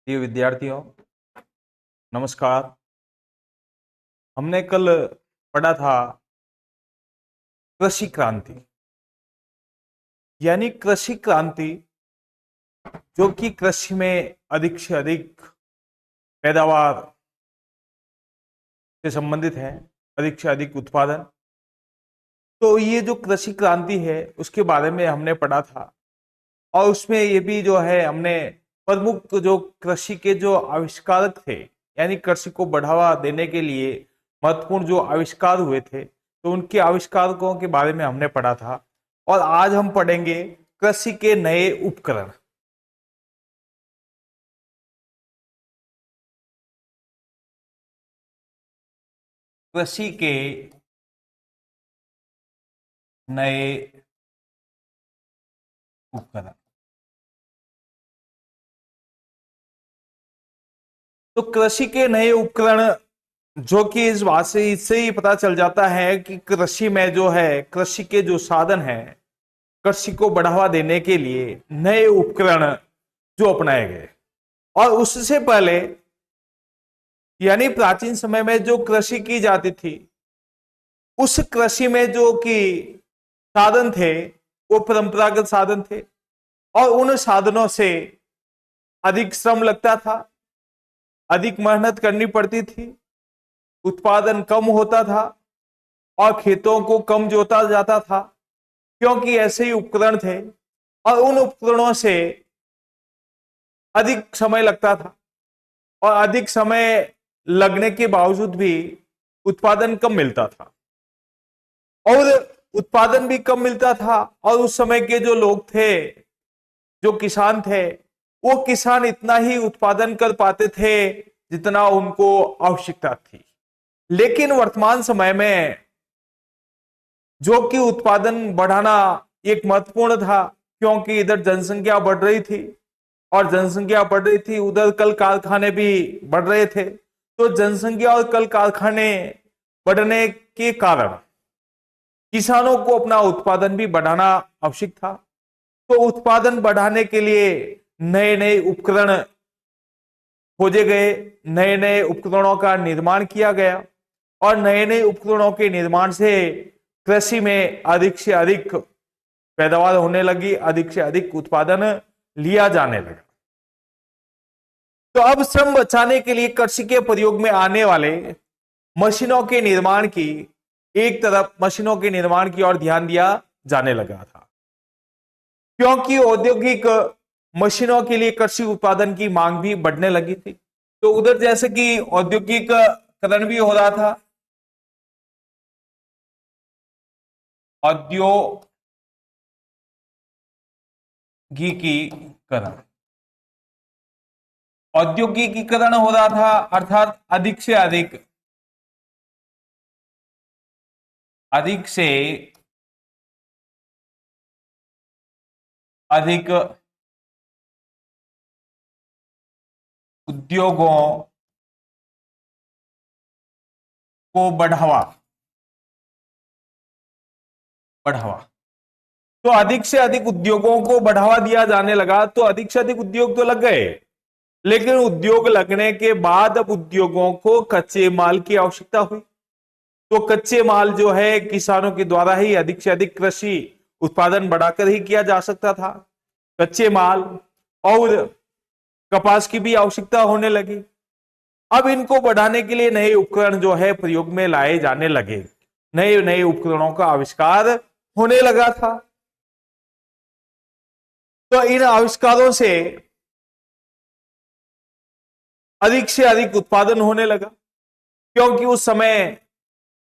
प्रिय विद्यार्थियों, नमस्कार। हमने कल पढ़ा था कृषि क्रांति, यानी कृषि क्रांति जो कि कृषि में अधिक से अधिक पैदावार से संबंधित है, अधिक से अधिक उत्पादन। तो ये जो कृषि क्रांति है उसके बारे में हमने पढ़ा था, और उसमें ये भी जो है हमने प्रमुख जो कृषि के जो आविष्कारक थे, यानी कृषि को बढ़ावा देने के लिए महत्वपूर्ण जो आविष्कार हुए थे, तो उनके आविष्कारकों के बारे में हमने पढ़ा था। और आज हम पढ़ेंगे कृषि के नए उपकरण। कृषि के नए उपकरण। तो कृषि के नए उपकरण, जो कि इस बात से इससे ही पता चल जाता है कि कृषि में जो है, कृषि के जो साधन है, कृषि को बढ़ावा देने के लिए नए उपकरण जो अपनाए गए। और उससे पहले, यानी प्राचीन समय में जो कृषि की जाती थी, उस कृषि में जो कि साधन थे वो परंपरागत साधन थे, और उन साधनों से अधिक श्रम लगता था, अधिक मेहनत करनी पड़ती थी, उत्पादन कम होता था और खेतों को कम जोता जाता था, क्योंकि ऐसे ही उपकरण थे। और उन उपकरणों से अधिक समय लगता था, और अधिक समय लगने के बावजूद भी उत्पादन कम मिलता था, और उत्पादन भी कम मिलता था। और उस समय के जो लोग थे, जो किसान थे, वो किसान इतना ही उत्पादन कर पाते थे जितना उनको आवश्यकता थी। लेकिन वर्तमान समय में जो कि उत्पादन बढ़ाना एक महत्वपूर्ण था, क्योंकि इधर जनसंख्या बढ़ रही थी, और जनसंख्या बढ़ रही थी उधर कल कारखाने भी बढ़ रहे थे। तो जनसंख्या और कल कारखाने बढ़ने के कारण किसानों को अपना उत्पादन भी बढ़ाना आवश्यक था। तो उत्पादन बढ़ाने के लिए नए नए उपकरण खोजे गए, नए नए उपकरणों का निर्माण किया गया, और नए नए उपकरणों के निर्माण से कृषि में अधिक से अधिक पैदावार होने लगी, अधिक से अधिक उत्पादन लिया जाने लगा। तो अब श्रम बचाने के लिए कृषि के प्रयोग में आने वाले मशीनों के निर्माण की, एक तरफ मशीनों के निर्माण की ओर ध्यान दिया जाने लगा था, क्योंकि औद्योगिक मशीनों के लिए कृषि उत्पादन की मांग भी बढ़ने लगी थी। तो उधर जैसे कि औद्योगिकरण भी हो रहा था, औद्योगिकीकरण औद्योगिकीकरण हो रहा था, अर्थात अधिक से अधिक अधिक उद्योगों को बढ़ावा बढ़ावा तो अधिक से अधिक उद्योगों को बढ़ावा दिया जाने लगा। तो अधिक से अधिक उद्योग तो लग गए, लेकिन उद्योग लगने के बाद अब उद्योगों को कच्चे माल की आवश्यकता हुई। तो कच्चे माल जो है किसानों के द्वारा ही अधिक से अधिक कृषि उत्पादन बढ़ाकर ही किया जा सकता था। कच्चे माल और कपास की भी आवश्यकता होने लगी। अब इनको बढ़ाने के लिए नए उपकरण जो है प्रयोग में लाए जाने लगे, नए नए उपकरणों का आविष्कार होने लगा था। तो इन आविष्कारों से अधिक से अधिक उत्पादन होने लगा, क्योंकि उस समय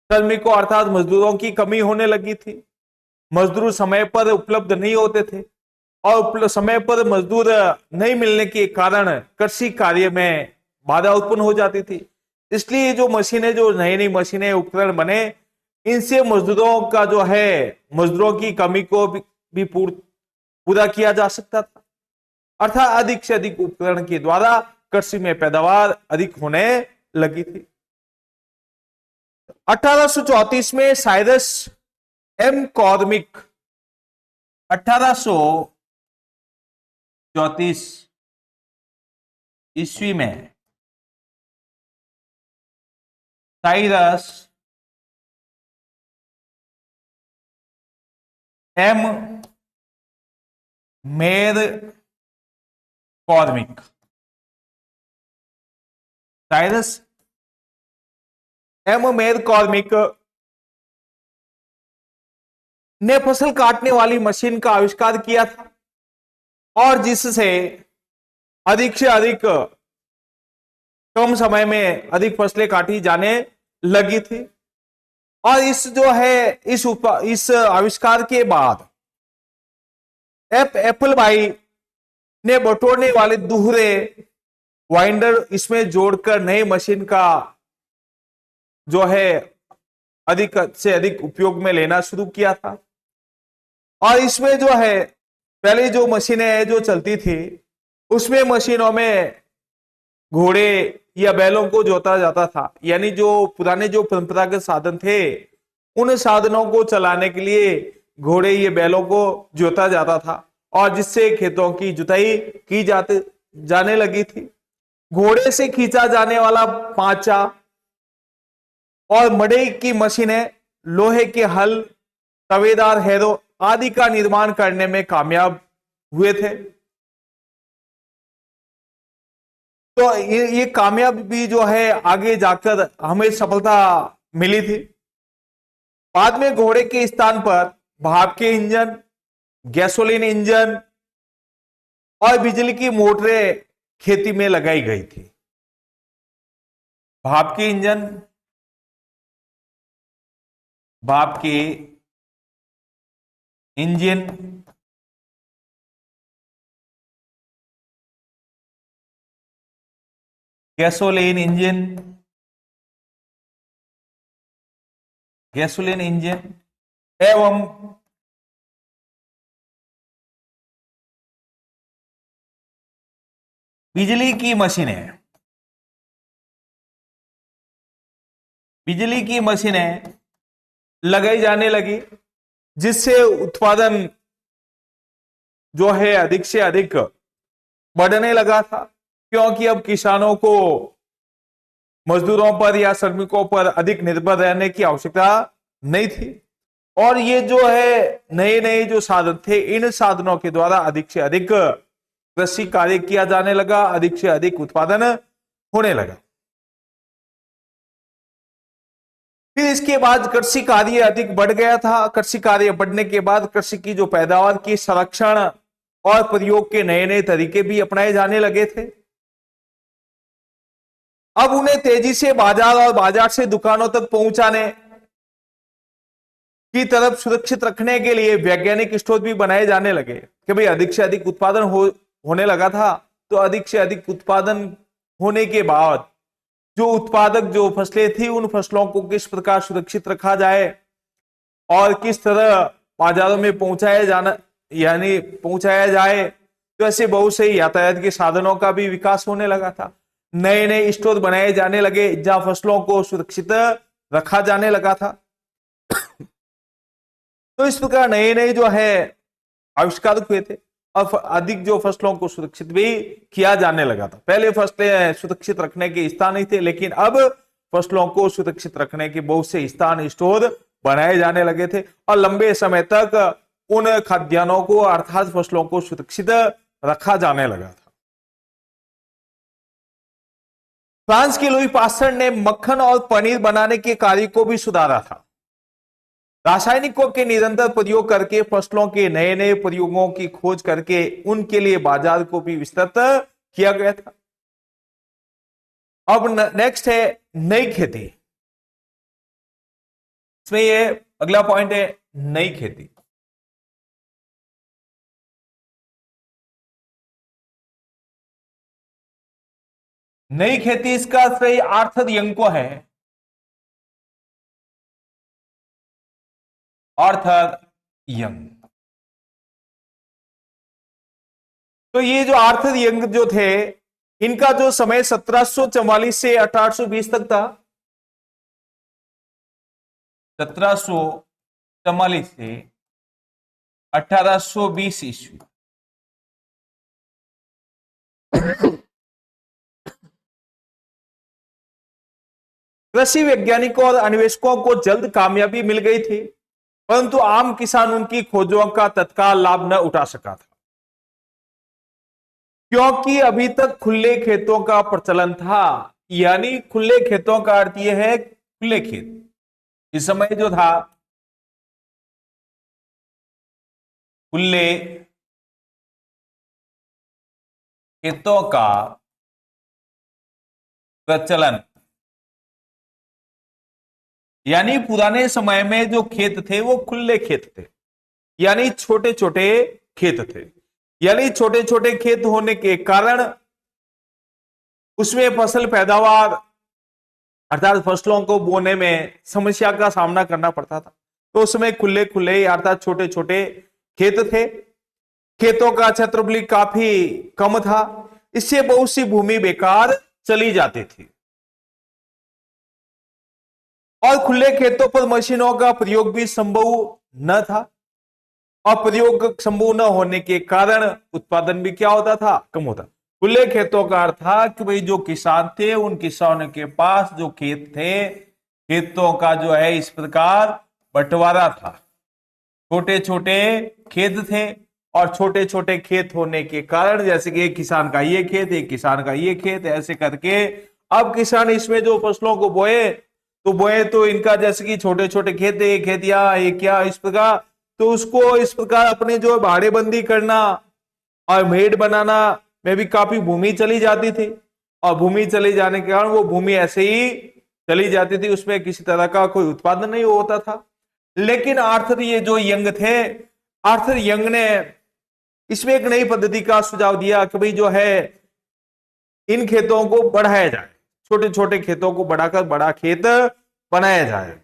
श्रमिकों अर्थात मजदूरों की कमी होने लगी थी। मजदूर समय पर उपलब्ध नहीं होते थे, और समय पर मजदूर नहीं मिलने के कारण कृषि कार्य में बाधा उत्पन्न हो जाती थी। इसलिए जो मशीनें, जो नई नई मशीनें, उपकरण बने, इनसे मजदूरों का जो है, मजदूरों की कमी को भी पूरा किया जा सकता था। अर्थात अधिक से अधिक उपकरण के द्वारा कृषि में पैदावार अधिक होने लगी थी। 1834 में साइरस एम कॉर्मिक, 1834 ईस्वी में साइरस एम मेर कॉर्मिक, साइरस एम मेर कॉर्मिक ने फसल काटने वाली मशीन का आविष्कार किया था और जिससे अधिक से अधिक कम समय में अधिक फसलें काटी जाने लगी थी। और इस जो है इस आविष्कार के बाद एप्पल भाई ने बटोरने वाले दूहरे वाइंडर इसमें जोड़कर नई मशीन का जो है अधिक से अधिक उपयोग में लेना शुरू किया था। और इसमें जो है पहले जो मशीनें जो चलती थी उसमें मशीनों में घोड़े या बैलों को जोता जाता था, यानी जो पुराने जो परंपरागत साधन थे उन साधनों को चलाने के लिए घोड़े या बैलों को जोता जाता था और जिससे खेतों की जुताई की जाने लगी थी। घोड़े से खींचा जाने वाला पांचा और मड़ई की मशीनें लोहे के हल, तवेदार हैरो आदि का निर्माण करने में कामयाब हुए थे। तो ये कामयाब भी जो है आगे जाकर हमें सफलता मिली थी। बाद में घोड़े के स्थान पर भाप के इंजन, गैसोलीन इंजन और बिजली की मोटरें खेती में लगाई गई थी। भाप के इंजन, भाप के engine, gasoline engine, gasoline engine एवं बिजली की मशीनें, बिजली की मशीनें लगाई जाने लगी जिससे उत्पादन जो है अधिक से अधिक बढ़ने लगा था, क्योंकि अब किसानों को मजदूरों पर या श्रमिकों पर अधिक निर्भर रहने की आवश्यकता नहीं थी। और ये जो है नए नए जो साधन थे इन साधनों के द्वारा अधिक से अधिक कृषि कार्य किया जाने लगा, अधिक से अधिक उत्पादन होने लगा। फिर इसके बाद कृषि कार्य अधिक बढ़ गया था। कृषि कार्य बढ़ने के बाद कृषि की जो पैदावार की संरक्षण और प्रयोग के नए नए तरीके भी अपनाए जाने लगे थे। अब उन्हें तेजी से बाजार और बाजार से दुकानों तक पहुंचाने की तरफ सुरक्षित रखने के लिए वैज्ञानिक स्टोर भी बनाए जाने लगे कि भाई अधिक से अधिक उत्पादन होने लगा था। तो अधिक से अधिक उत्पादन होने के बाद जो उत्पादक जो फसलें थी उन फसलों को किस प्रकार सुरक्षित रखा जाए और किस तरह बाजारों में पहुंचाया जाना यानी पहुंचाया जाए, तो ऐसे बहुत से यातायात के साधनों का भी विकास होने लगा था। नए नए स्टोर बनाए जाने लगे जहां फसलों को सुरक्षित रखा जाने लगा था। तो इस प्रकार नए नए जो है आविष्कार हुए थे और अधिक जो फसलों को सुरक्षित भी किया जाने लगा था। पहले फसलें सुरक्षित रखने के स्थान नहीं थे, लेकिन अब फसलों को सुरक्षित रखने के बहुत से स्थान स्टोर बनाए जाने लगे थे और लंबे समय तक उन खाद्यान्नों को अर्थात फसलों को सुरक्षित रखा जाने लगा था। फ्रांस के लुई पास्चर ने मक्खन और पनीर बनाने के कार्य को भी सुधारा था। रासायनिकों के निरंतर प्रयोग करके फसलों के नए नए प्रयोगों की खोज करके उनके लिए बाजार को भी विस्तृत किया गया था। अब नेक्स्ट है नई खेती। इसमें ये अगला पॉइंट है नई खेती। नई खेती इसका सही अर्थ यंको है आर्थर यंग। तो ये जो आर्थर यंग जो थे इनका जो समय 1744 से 1820 तक था। 1744 से 1820 ईस्वी। कृषि वैज्ञानिकों और अन्वेषकों को जल्द कामयाबी मिल गई थी, परंतु आम किसान उनकी खोजों का तत्काल लाभ न उठा सका था, क्योंकि अभी तक खुले खेतों का प्रचलन था। यानी खुले खेतों का अर्थ यह है खुले खेत। इस समय जो था खुले खेतों का प्रचलन, यानी पुराने समय में जो खेत थे वो खुले खेत थे, यानी छोटे छोटे खेत थे। यानी छोटे छोटे खेत होने के कारण उसमें फसल पैदावार अर्थात फसलों को बोने में समस्या का सामना करना पड़ता था। तो उसमें खुले खुले अर्थात छोटे छोटे खेत थे। खेतों का क्षेत्रफल काफी कम था, इससे बहुत सी भूमि बेकार चली जाती थी और खुले खेतों पर मशीनों का प्रयोग भी संभव न था। और प्रयोग संभव न होने के कारण उत्पादन भी क्या होता था, कम होता। खुले खेतों का अर्थ था कि भाई जो किसान थे उन किसानों के पास जो खेत थे, खेतों का जो है इस प्रकार बंटवारा था। छोटे छोटे खेत थे और छोटे छोटे खेत होने के कारण जैसे कि एक किसान का ये खेत, एक किसान का ये खेत, ऐसे करके अब किसान इसमें जो फसलों को बोए तो इनका जैसे कि छोटे छोटे खेत, एक खेत या एक क्या इस प्रकार, तो उसको इस प्रकार अपने जो भाड़ेबंदी करना और मेड़ बनाना में भी काफी भूमि चली जाती थी। और भूमि चली जाने के कारण वो भूमि ऐसे ही चली जाती थी, उसमें किसी तरह का कोई उत्पादन नहीं होता था। लेकिन आर्थर ये जो यंग थे, आर्थर यंग ने इसमें एक नई पद्धति का सुझाव दिया कि भाई जो है इन खेतों को बढ़ाया जाए, छोटे छोटे खेतों को बढ़ाकर बड़ा खेत बनाया जाए।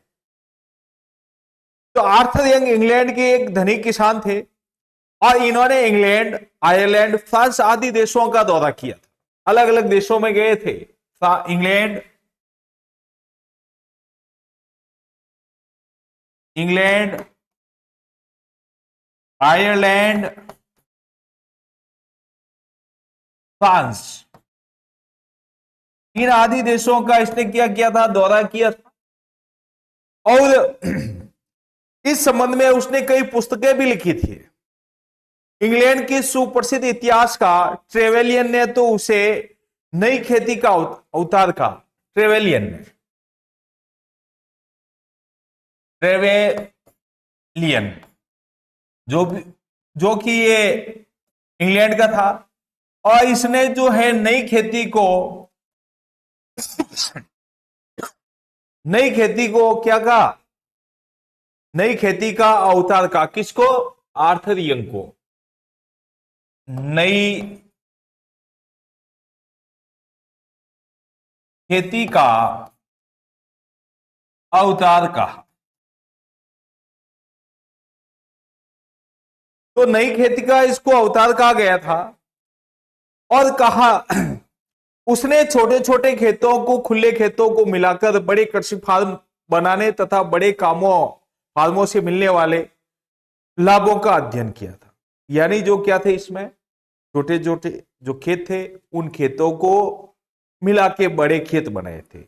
तो आर्थर यंग इंग्लैंड के एक धनी किसान थे और इन्होंने इंग्लैंड, आयरलैंड, फ्रांस आदि देशों का दौरा किया था। अलग अलग देशों में गए थे। इंग्लैंड, आयरलैंड, फ्रांस, इन आदि देशों का इसने क्या किया था, दौरा किया था। और इस संबंध में उसने कई पुस्तकें भी लिखी थी। इंग्लैंड की सुप्रसिद्ध इतिहास का ट्रेवेलियन ने तो उसे नई खेती का अवतार कहा। ट्रेवेलियन जो कि ये इंग्लैंड का था और इसने जो है नई खेती को क्या कहा, नई खेती का अवतार कहा। किसको, आर्थर यंग को नई खेती का अवतार कहा। तो नई खेती का इसको अवतार कहा गया था और कहा उसने छोटे छोटे खेतों को, खुले खेतों को मिलाकर बड़े कृषि फार्म बनाने तथा बड़े फार्मों से मिलने वाले लाभों का अध्ययन किया था। यानी जो क्या थे, इसमें छोटे छोटे जो खेत थे उन खेतों को मिला के बड़े खेत बनाए थे,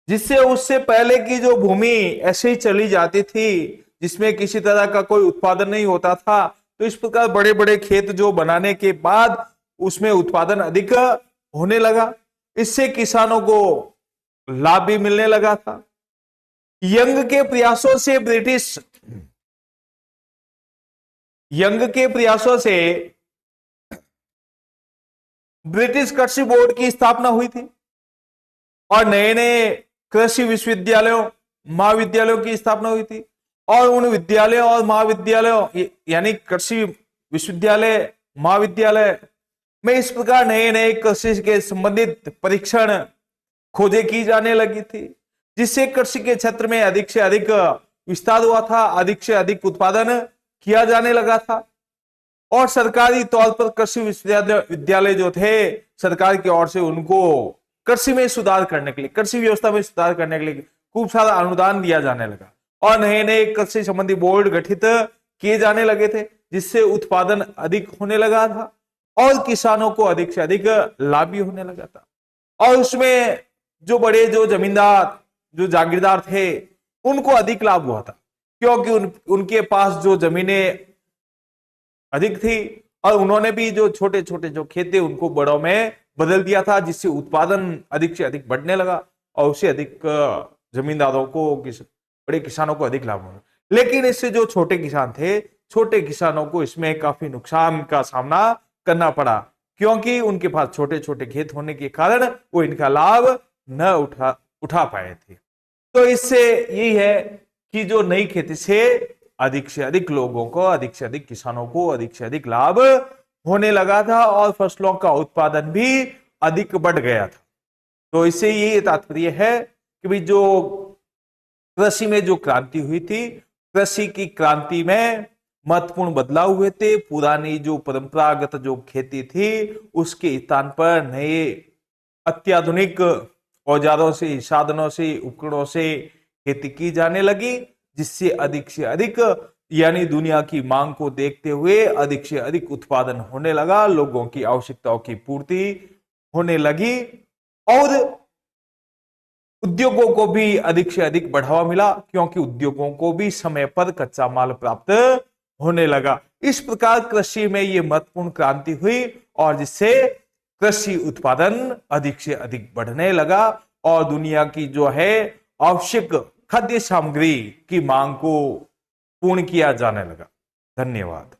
जिससे उससे पहले की जो भूमि ऐसे ही चली जाती थी जिसमें किसी तरह का कोई उत्पादन नहीं होता था। तो इस प्रकार बड़े बड़े खेत जो बनाने के बाद उसमें उत्पादन अधिक होने लगा, इससे किसानों को लाभ भी मिलने लगा था। यंग के प्रयासों से ब्रिटिश कृषि बोर्ड की स्थापना हुई थी और नए नए कृषि विश्वविद्यालयों, महाविद्यालयों की स्थापना हुई थी। और उन विद्यालयों और महाविद्यालयों यानी कृषि विश्वविद्यालय, महाविद्यालय में इस प्रकार नए नए कृषि के संबंधित परीक्षण खोजें की जाने लगी थी, जिससे कृषि के क्षेत्र में अधिक से अधिक विस्तार हुआ था, अधिक से अधिक उत्पादन किया जाने लगा था। और सरकारी तौर पर कृषि विश्वविद्यालय जो थे, सरकार की ओर से उनको कृषि में सुधार करने के लिए, कृषि व्यवस्था में सुधार करने के लिए खूब सारा अनुदान दिया जाने लगा और नए नए कृषि संबंधी बोर्ड गठित किए जाने लगे थे, जिससे उत्पादन अधिक होने लगा था और किसानों को अधिक से अधिक लाभ भी होने लगा था। और उसमें जो बड़े जो जमींदार जो जागीरदार थे उनको अधिक लाभ हुआ था, क्योंकि उनके पास जो जमीनें अधिक थी और उन्होंने भी जो छोटे छोटे जो खेत थे उनको बड़ों में बदल दिया था, जिससे उत्पादन अधिक से अधिक बढ़ने लगा और उससे अधिक जमींदारों को, बड़े किसानों को अधिक लाभ हुआ। लेकिन इससे जो छोटे किसान थे, छोटे किसानों को इसमें काफी नुकसान का सामना करना पड़ा, क्योंकि उनके पास छोटे छोटे खेत होने के कारण वो इनका लाभ न उठा पाए थे। तो इससे यही है कि जो नई खेती से अधिक लोगों को, अधिक से अधिक किसानों को अधिक से अधिक लाभ होने लगा था और फसलों का उत्पादन भी अधिक बढ़ गया था। तो इससे ये तात्पर्य है कि भाई जो कृषि में जो क्रांति हुई थी, कृषि की क्रांति में महत्वपूर्ण बदलाव हुए थे। पुरानी जो परंपरागत जो खेती थी उसके स्थान पर नए अत्याधुनिक औजारों से, साधनों से, उपकरणों से खेती की जाने लगी, जिससे अधिक से अधिक यानी दुनिया की मांग को देखते हुए अधिक से अधिक उत्पादन होने लगा, लोगों की आवश्यकताओं की पूर्ति होने लगी और उद्योगों को भी अधिक से अधिक बढ़ावा मिला, क्योंकि उद्योगों को भी समय पर कच्चा माल प्राप्त होने लगा। इस प्रकार कृषि में यह महत्वपूर्ण क्रांति हुई और जिससे कृषि उत्पादन अधिक से अधिक बढ़ने लगा और दुनिया की जो है आवश्यक खाद्य सामग्री की मांग को पूर्ण किया जाने लगा। धन्यवाद।